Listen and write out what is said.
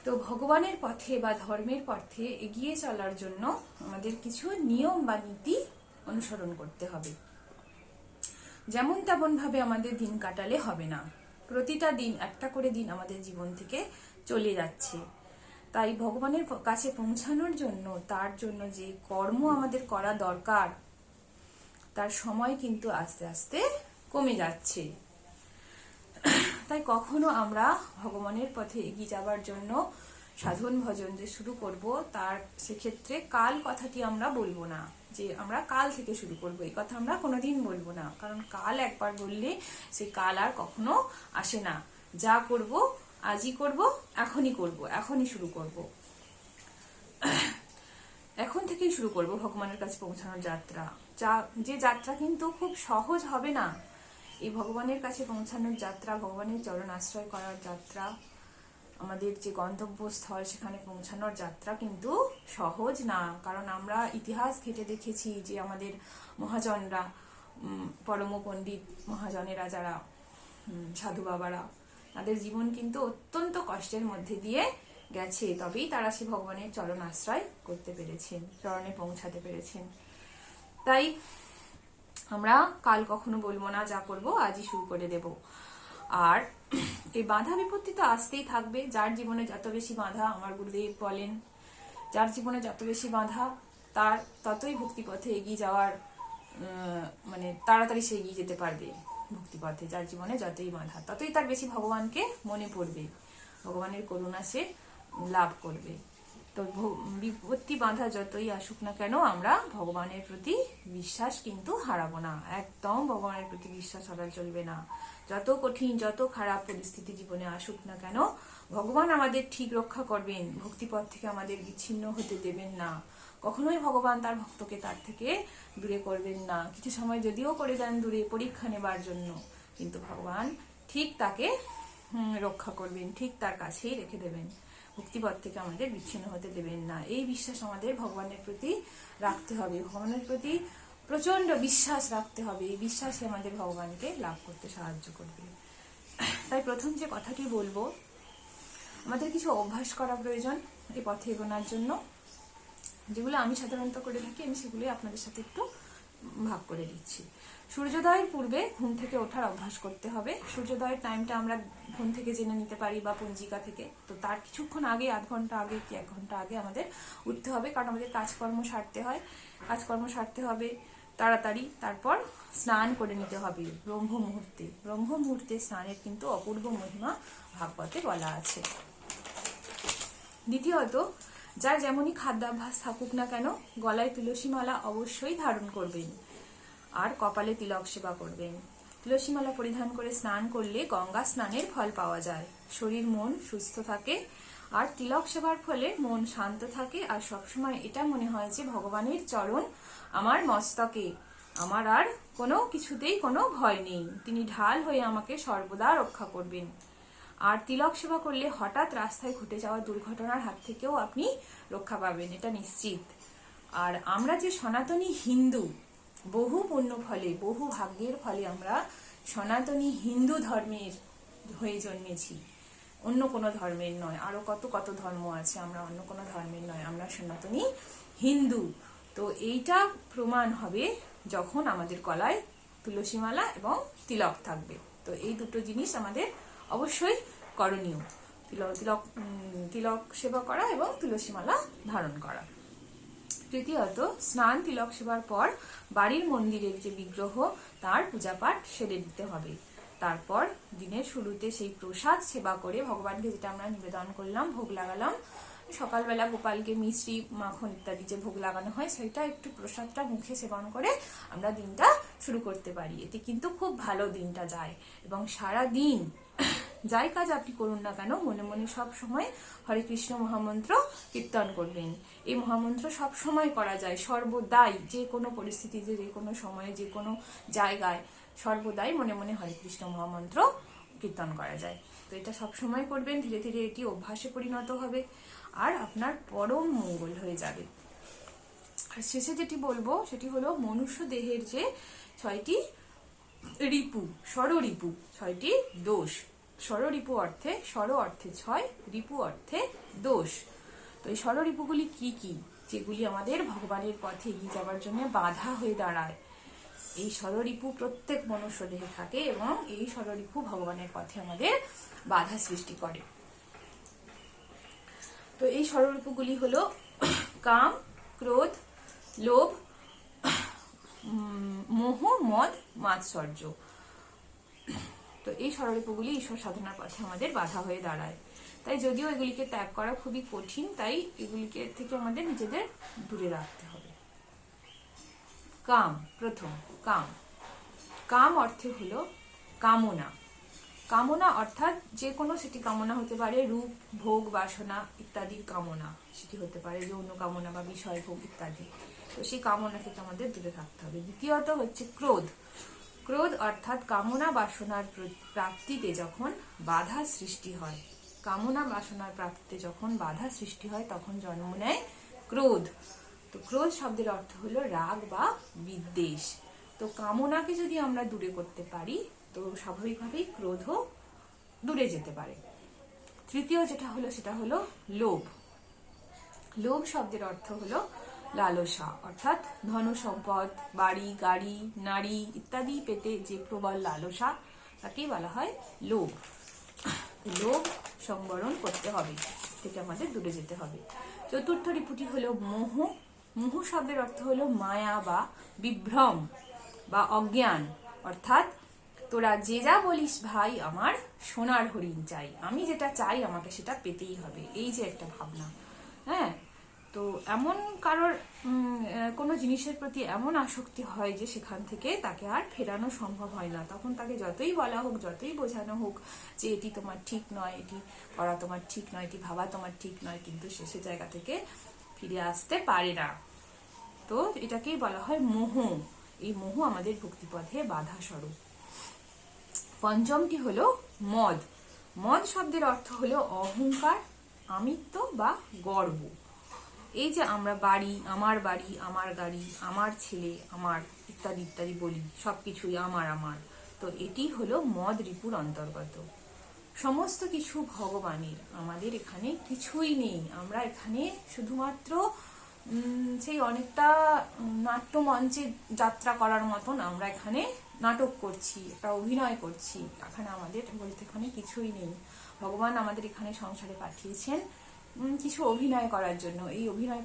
তো ভগবানের পথে বা ধর্মের পথে এগিয়ে চলার জন্য আমাদের কিছু নিয়ম বা নীতি অনুসরণ করতে হবে। যেমন তেমন ভাবে আমাদের দিন কাটালে হবে না। প্রতিটা দিন একটা করে দিন আমাদের জীবন থেকে চলে যাচ্ছে। তাই ভগবানের কাছে পৌঁছানোর জন্য, তার জন্য যে কর্ম আমাদের করা দরকার, তার সময় কিন্তু আস্তে আস্তে কমে যাচ্ছে। তাই কখনো আমরা ভগবানের পথে এগিয়ে যাবার জন্য সাধন ভজন যে শুরু করব, তার সেক্ষেত্রে কাল কথাটি আমরা বলবো না, যে আমরা কাল থেকে শুরু করব, এই কথা আমরা কোনোদিন বলবো না। কারণ কাল একবার বললে সেই কাল আর কখনো আসে না। যা করব আজই করব, এখনই করব, এখনই শুরু করব, এখন থেকেই শুরু করব ভগবানের কাছে পৌঁছানোর যাত্রা। যে যাত্রা কিন্তু খুব সহজ হবে না। এই ভগবানের কাছে পৌঁছানোর যাত্রা, ভগবানের চরণ আশ্রয় করার যাত্রা, আমাদের যে গন্তব্যস্থল সেখানে পৌঁছানোর যাত্রা কিন্তু সহজ না। কারণ আমরা ইতিহাস ঘেঁটে দেখেছি যে আমাদের মহাজনরা, পরম পণ্ডিত মহাজনেরা, যারা সাধু বাবারা, তাদের জীবন কিন্তু অত্যন্ত কষ্টের মধ্যে দিয়ে গেছে, তবেই তারা সে ভগবানের চরণ আশ্রয় করতে পেরেছেন, চরণে পৌঁছাতে পেরেছেন। তাই আমরা কাল কখনো বলবো না, যা করব আজই শুরু করে দেব। আর এই বাধা বিপত্তি তো আসতেই থাকবে। যার জীবনে যত বেশি বাধা, আমার গুরুদেব বলেন, যার জীবনে যত বেশি বাধা, তার ততই ভক্তিপথে এগিয়ে যাওয়ার মানে তাড়াতাড়ি সে এগিয়ে যেতে পারবে ভক্তিপথে। যার জীবনে যতই বাধা, ততই তার বেশি ভগবানকে মনে পড়বে, ভগবানের করুণা সে লাভ করবে। তো বিপত্তি বাধা যতই আসুক না কেন, আমরা ভগবানের প্রতি বিশ্বাস কিন্তু হারাবো না। একদম ভগবানের প্রতি বিশ্বাস হারা চলবে না। যত কঠিন, যত খারাপ পরিস্থিতি জীবনে আসুক না কেন, ভগবান আমাদের ঠিক রক্ষা করবেন, ভক্তিপথ থেকে আমাদের বিচ্ছিন্ন হতে দেবেন না। কখনোই ভগবান তার ভক্তকে তার থেকে দূরে করবেন না। কিছু সময় যদিও করে দেন দূরে পরীক্ষা নেবার জন্য, কিন্তু ভগবান ঠিক তাকে রক্ষা করবেন, ঠিক তার কাছেই রেখে দেবেন, ভক্তিপথ থেকে আমাদের বিচ্ছিন্ন হতে দেবেন না। এই বিশ্বাস আমাদের ভগবানের প্রতি রাখতে হবে, ভগবানের প্রতি প্রচন্ড বিশ্বাস রাখতে হবে। এই বিশ্বাসই আমাদের ভগবানকে লাভ করতে সাহায্য করবে। তাই প্রথম যে কথাটি বলবো, আমাদের কিছু অভ্যাস করা প্রয়োজন এই পথে এগোনোর জন্য, যেগুলো আমি সাধারণত করে থাকি, আমি সেগুলোই আপনাদের সাথে একটু ভাগ করে দিচ্ছি। সূর্যোদয়ের পূর্বে ঘুম থেকে ওঠার অভ্যাস করতে হবে। সূর্যোদয়ের টাইমটা আমরা ঘুম থেকে জেনে নিতে পারি বা পঞ্জিকা থেকে। তো তার কিছুক্ষণ আগে, আধ ঘন্টা আগে কি 1 ঘন্টা আগে আমাদের উঠতে হবে, কারণ আমাদের কাজকর্ম সারতে হয়, কাজকর্ম সারতে হবে তাড়াতাড়ি। তারপর স্নান করে নিতে হবে ব্রহ্ম মুহূর্তে। ব্রহ্ম মুহূর্তে স্নানের কিন্তু অপূর্ব মহিমা ভাগবতে বলা আছে। দ্বিতীয়ত, যার যেমনই খাদ্যাভ্যাস থাকুক না কেন, গলায় তুলসী মালা অবশ্যই ধারণ করবেন আর কপালে তিলক সেবা করবেন। তুলসী মালা পরিধান করে স্নান করলে গঙ্গা স্নানের ফল পাওয়া যায়, শরীর মন সুস্থ থাকে। আর তিলক সেবার ফলে মন শান্ত থাকে, আর সবসময় এটা মনে হয় যে ভগবানের চরণ আমার মস্তকে, আমার আর কোনো কিছুতেই কোনো ভয় নেই, তিনি ঢাল হয়ে আমাকে সর্বদা রক্ষা করবেন। আর তিলক সেবা করলে হঠাৎ রাস্তায় ঘটে যাওয়া দুর্ঘটনার হাত থেকেও আপনি রক্ষা পাবেন, এটা নিশ্চিত। আর আমরা যে সনাতনী হিন্দু, বহু পুণ্য ফলে, বহু ভাগ্যের ফলে আমরা সনাতনী হিন্দু ধর্মের হয়ে জন্মেছি, অন্য কোনো ধর্মের নয়। আরো কত কত ধর্ম আছে, আমরা অন্য কোনো ধর্মের নয়, আমরা সনাতনী হিন্দু। তো এইটা প্রমাণ হবে যখন আমাদের গলায় তুলসী মালা এবং তিলক থাকবে। তো এই দুটো জিনিস আমাদের অবশ্যই করণীয়, তিলক সেবা করা এবং তুলসী মালা ধারণ করা। তৃতীয়ত, স্নান তিলক সেবার পর বাড়ির মন্দিরের যে বিগ্রহ, তার পূজাপাঠ সেরে দিতে হবে। তারপর দিনের শুরুতে সেই প্রসাদ সেবা করে ভগবানকে, যেটা আমরা নিবেদন করলাম, ভোগ লাগালাম, সকালবেলা গোপালকে মিশ্রি, মাখন ইত্যাদি যে ভোগ লাগানো হয়, সেটা একটু প্রসাদটা মুখে সেবন করে আমরা দিনটা শুরু করতে পারি। এতে কিন্তু খুব ভালো দিনটা যায়। এবং সারা দিন যাই কাজ আপনি করুন না কেন, মনে মনে সব সময় হরে কৃষ্ণ মহামন্ত্র কীর্তন করবেন। এই মহামন্ত্র সব সময় করা যায়, সর্বদাই, যে কোনো পরিস্থিতিতে, যে কোনো সময়ে, যে কোনো জায়গায়, সর্বদাই মনে মনে হরে কৃষ্ণ মহামন্ত্র কীর্তন করা যায়। তো এটা সব সময় করবেন, ধীরে ধীরে এটি অভ্যাসে পরিণত হবে আর আপনার পরম মঙ্গল হয়ে যাবে। আর শেষে যেটি বলবো সেটি হলো, মনুষ্য দেহের যে 6টি রিপু, ষড়রিপু, 6টি দোষ, ষড়রিপু অর্থে, ষড় অর্থে 6, রিপু অর্থে দোষ। তো এই ষড়রিপুগুলি কি কি, যেগুলি আমাদের ভগবানের পথে এগিয়ে যাওয়ার জন্য বাধা হয়ে দাঁড়ায়। এই ষড়রিপু প্রত্যেক মনুষ্য দেহে থাকে এবং এই ষড়রিপু ভগবানের পথে আমাদের বাধা সৃষ্টি করে। তো এই ষড়রিপুগুলি হলো কাম, ক্রোধ, লোভ, মোহ, মদ, মাৎসর্য। তো এই ষড়রিপুগুলি ঈশ্বর সাধনার পথে আমাদের বাধা হয়ে দাঁড়ায়। তাই যদিও এগুলিকে ত্যাগ করা খুবই কঠিন, তাই এগুলিকে থেকে আমাদের নিজেদের দূরে রাখতে হবে। কাম, প্রথম কাম। কাম অর্থে হলো কামনা। কামনা অর্থাৎ যে কোনো সেটি কামনা হতে পারে, রূপ, ভোগ, বাসনা ইত্যাদির কামনা, সেটি হতে পারে যৌন কামনা বা বিষয় ভোগ ইত্যাদি। তো সেই কামনা থেকে আমাদের দূরে থাকতে হবে। দ্বিতীয়ত হচ্ছে ক্রোধ। ক্রোধ অর্থাৎ কামনা বাসনার প্রাপ্তিতে যখন বাধা সৃষ্টি হয়, কামনা বাসনার প্রাপ্তিতে যখন বাধা সৃষ্টি হয় তখন জন্ম নেয় ক্রোধ। তো ক্রোধ শব্দের অর্থ হলো রাগ বা বিদ্বেষ। তো কামনাকে যদি আমরা দূরে করতে পারি তো স্বাভাবিকভাবেই ক্রোধও দূরে যেতে পারে। তৃতীয় যেটা হলো সেটা হলো লোভ। লোভ শব্দের অর্থ হলো লালসা, অর্থাৎ ধন সম্পদ, বাড়ি, গাড়ি, নারী ইত্যাদি পেতে যে প্রবল লালসা, তাকেই বলা হয় লোভ। লোভ সংবরণ করতে হবে, থেকে আমাদের দূরে যেতে হবে। চতুর্থ রিপুটি হলো মোহ। মোহ শব্দের অর্থ হলো মায়া বা বিভ্রম বা অজ্ঞান, অর্থাৎ তোরা যে যা বলিস ভাই, আমার সোনার হরিণ চাই, আমি যেটা চাই আমাকে সেটা পেতেই হবে, এই যে একটা ভাবনা। হ্যাঁ, তো এমন কারোর কোনো জিনিসের প্রতি এমন আসক্তি হয় যে সেখান থেকে তাকে আর ফেরানো সম্ভব হয় না। তখন তাকে যতই বলা হোক, যতই বোঝানো হোক যে এটি তোমার ঠিক নয়, এটি করা তোমার ঠিক নয়, এটি ভাবা তোমার ঠিক নয়, কিন্তু সে জায়গা থেকে ফিরে আসতে পারে না। তো এটাকেই বলা হয় মোহ। এই মোহ আমাদের ভক্তিপথে বাধা স্বরূপ। পঞ্চমটি হলো মদ। মদ শব্দের অর্থ হলো অহংকার, আমিত্ব বা গর্ব। এই যে আমরা বাড়ি, আমার গাড়ি, আমার ছেলে, আমার ইত্যাদি ইত্যাদি বলি, সবকিছুই আমার আমার, তো এটি হলো মদ রিপুর অন্তর্গত। সমস্ত কিছু ভগবানের, আমাদের এখানে কিছুই নেই। আমরা এখানে শুধুমাত্র সেই অনেকটা নাট্যমঞ্চে যাত্রা করার মতন আমরা এখানে নাটক করছি, একটা অভিনয় করছি। এখানে আমাদের বলতে এখানে কিছুই নেই। ভগবান আমাদের এখানে সংসারে পাঠিয়েছেন কিছু অভিনয় করার জন্য। এই অভিনয়